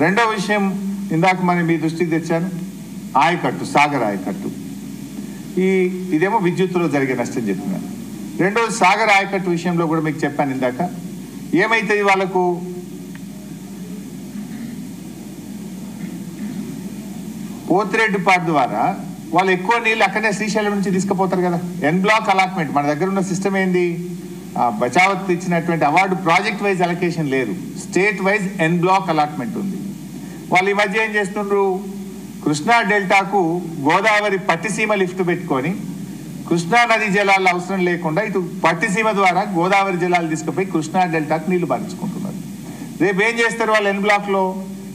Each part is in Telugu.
రెండో విషయం ఇందాక మనం మీ దృష్టికి తెచ్చాను, ఆయకట్టు, సాగర్ ఆయకట్టు. ఇదేమో విద్యుత్తులో జరిగే నష్టం చెప్పినాను. రెండోది సాగర్ ఆయకట్టు విషయంలో కూడా మీకు చెప్పాను ఇందాక. ఏమైతుంది వాళ్ళకు, పోతిరెడ్డిపాడు ద్వారా వాళ్ళు ఎక్కువ నీళ్ళు అక్కడనే శ్రీశైలం నుంచి తీసుకుపోతారు కదా. ఎన్ బ్లాక్ అలాట్మెంట్ మన దగ్గర ఉన్న సిస్టమ్ ఏంది, బచావత్ ఇచ్చినటువంటి అవార్డు ప్రాజెక్ట్ వైజ్ అలొకేషన్ లేదు, స్టేట్ వైజ్ ఎన్ బ్లాక్ అలాట్మెంట్ ఉంది. వాళ్ళు ఈ మధ్య ఏం చేస్తుండ్రు, కృష్ణా డెల్టాకు గోదావరి పట్టిసీమ లిఫ్ట్ పెట్టుకొని కృష్ణా నది జలాలు అవసరం లేకుండా ఇటు పట్టిసీమ ద్వారా గోదావరి జలాలు తీసుకుపోయి కృష్ణా డెల్టాకు నీళ్లు పారించుకుంటున్నారు. రేపు ఏం చేస్తారు వాళ్ళు ఎన్ బ్లాక్లో,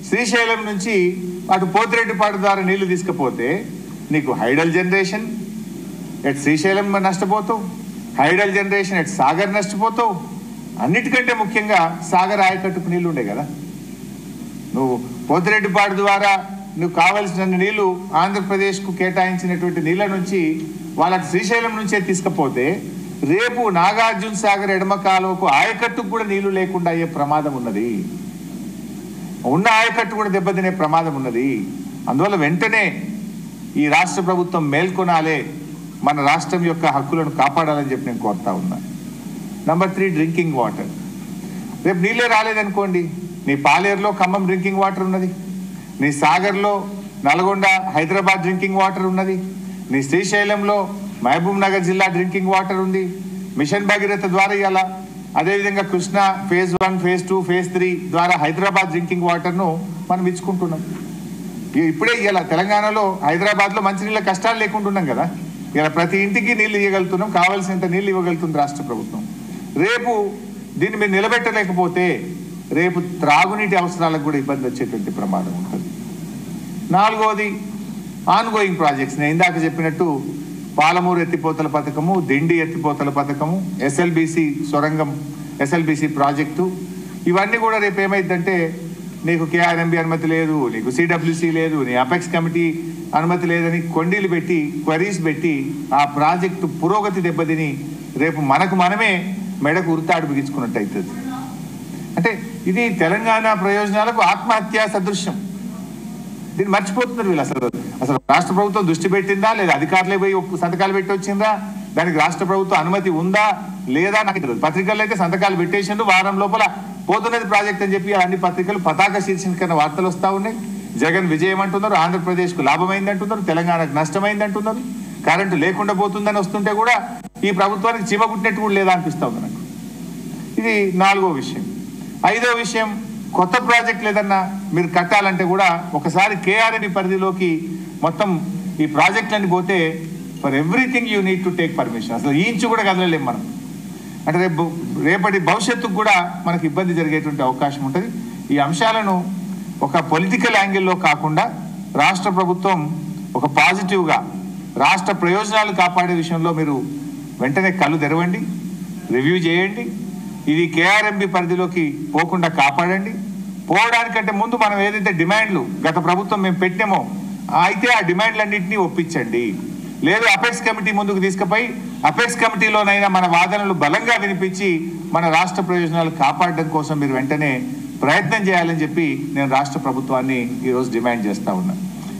శ్రీశైలం నుంచి అటు పోతిరెడ్డిపాడు ద్వారా నీళ్లు తీసుకుపోతే నీకు హైడల్ జనరేషన్ ఎట్ శ్రీశైలం నష్టపోతావు, హైడల్ జనరేషన్ ఎట్ సాగర్ నష్టపోతావు. అన్నిటికంటే ముఖ్యంగా సాగర్ ఆయకట్టుకు నీళ్లు ఉండే కదా. నువ్వు పోతిరెడ్డిపాడు ద్వారా నువ్వు కావలసిన నీళ్లు ఆంధ్రప్రదేశ్కు కేటాయించినటువంటి నీళ్ళ నుంచి వాళ్ళకి శ్రీశైలం నుంచే తీసుకపోతే రేపు నాగార్జున సాగర్ ఎడమ కాలువకు ఆయకట్టుకు కూడా నీళ్లు లేకుండా అయ్యే ప్రమాదం ఉన్నది, ఉన్న ఆయకట్టు కూడా దెబ్బతినే ప్రమాదం ఉన్నది. అందువల్ల వెంటనే ఈ రాష్ట్ర ప్రభుత్వం మేల్కొనాలే, మన రాష్ట్రం యొక్క హక్కులను కాపాడాలని చెప్పి నేను కోరుతా ఉన్నా. Number 3, drinking water. రేపు నీళ్ళే రాలేదనుకోండి, నీ పాలేరులో ఖమ్మం డ్రింకింగ్ వాటర్ ఉన్నది, నీ సాగర్లో నల్గొండ హైదరాబాద్ డ్రింకింగ్ వాటర్ ఉన్నది, నీ శ్రీశైలంలో మహబూబ్ నగర్ జిల్లా డ్రింకింగ్ వాటర్ ఉంది. మిషన్ భగీరథ ద్వారా ఇవాళ అదేవిధంగా కృష్ణా ఫేజ్ 1, ఫేజ్ 2, ఫేజ్ 3 ద్వారా హైదరాబాద్ డ్రింకింగ్ వాటర్ను మనం ఇచ్చుకుంటున్నాం. ఇప్పుడే ఇలా తెలంగాణలో హైదరాబాద్లో మంచినీళ్ళ కష్టాలు లేకుండా ఉన్నాం కదా. ఇలా ప్రతి ఇంటికి నీళ్ళు ఇవ్వగలుగుతున్నాం, కావాల్సినంత నీళ్ళు ఇవ్వగలుగుతుంది రాష్ట్ర ప్రభుత్వం. రేపు దీన్ని మీరు నిలబెట్టలేకపోతే రేపు త్రాగునీటి అవసరాలకు కూడా ఇబ్బంది వచ్చేటువంటి ప్రమాదం ఉంటుంది. నాలుగోది ఆన్గోయింగ్ ప్రాజెక్ట్స్. నేను ఇందాక చెప్పినట్టు పాలమూరు ఎత్తిపోతల పథకము, దిండి ఎత్తిపోతల పథకము, ఎస్ఎల్బిసి సొరంగం, ఎస్ఎల్బిసి ప్రాజెక్టు, ఇవన్నీ కూడా రేపు ఏమైందంటే నీకు కేఆర్ఎంబి అనుమతి లేదు, నీకు సిడబ్ల్యూసి లేదు, నీ అపెక్స్ కమిటీ అనుమతి లేదని కొండీలు పెట్టి క్వరీస్ పెట్టి ఆ ప్రాజెక్టు పురోగతి దెబ్బతిని రేపు మనకు మనమే మెడకు ఉరితాడు బిగించుకున్నట్టు అవుతుంది. అంటే ఇది తెలంగాణ ప్రయోజనాలకు ఆత్మహత్యా సదృశ్యం. దీన్ని మర్చిపోతున్నారు వీళ్ళు. అసలు రాష్ట్ర ప్రభుత్వం దృష్టి పెట్టిందా లేదా, అధికారులే పోయి సంతకాలు పెట్టి వచ్చిందా, దానికి రాష్ట్ర ప్రభుత్వం అనుమతి ఉందా లేదా నాకు తెలియదు. పత్రికల్లో అయితే సంతకాలు పెట్టేసిండు, వారం లోపల పోతున్నది ప్రాజెక్ట్ అని చెప్పి అన్ని పత్రికలు పతాక శీర్షికన వార్తలు వస్తూ ఉన్నాయి. జగన్ విజయం అంటున్నారు, ఆంధ్రప్రదేశ్కు లాభమైంది అంటున్నారు, తెలంగాణకు నష్టమైంది అంటున్నారు, కరెంటు లేకుండా పోతుందని వస్తుంటే కూడా ఈ ప్రభుత్వానికి చీమకుట్టినట్టు కూడా లేదా అనిపిస్తూ ఉంది నాకు. ఇది నాలుగో విషయం. ఐదో విషయం, కొత్త ప్రాజెక్టులు ఏదన్నా మీరు కట్టాలంటే కూడా ఒకసారి కేఆర్ఎంబి పరిధిలోకి మొత్తం ఈ ప్రాజెక్టులన్నీ పోతే for everything you need to take permission. అసలు ఈ ఇంచు కూడా కదలలేం మనం. అంటే రేపటి భవిష్యత్తుకు కూడా మనకు ఇబ్బంది జరిగేటువంటి అవకాశం ఉంటుంది. ఈ అంశాలను ఒక పొలిటికల్ యాంగిల్లో కాకుండా రాష్ట్ర ప్రభుత్వం ఒక పాజిటివ్గా రాష్ట్ర ప్రయోజనాలు కాపాడే విషయంలో మీరు వెంటనే కళ్ళు తెరవండి, రివ్యూ చేయండి. ఇది కేఆర్ఎంబి పరిధిలోకి పోకుండా కాపాడండి. పోవడానికంటే ముందు మనం ఏదైతే డిమాండ్లు గత ప్రభుత్వం మేము పెట్టినామో అయితే ఆ డిమాండ్లన్నింటినీ ఒప్పించండి. లేదు అపెక్స్ కమిటీ ముందుకు తీసుకుపోయి అపెక్స్ కమిటీలోనైనా మన వాదనలు బలంగా వినిపించి మన రాష్ట్ర ప్రయోజనాలు కాపాడడం కోసం మీరు వెంటనే ప్రయత్నం చేయాలని చెప్పి నేను రాష్ట్ర ప్రభుత్వాన్ని ఈరోజు డిమాండ్ చేస్తా ఉన్నా.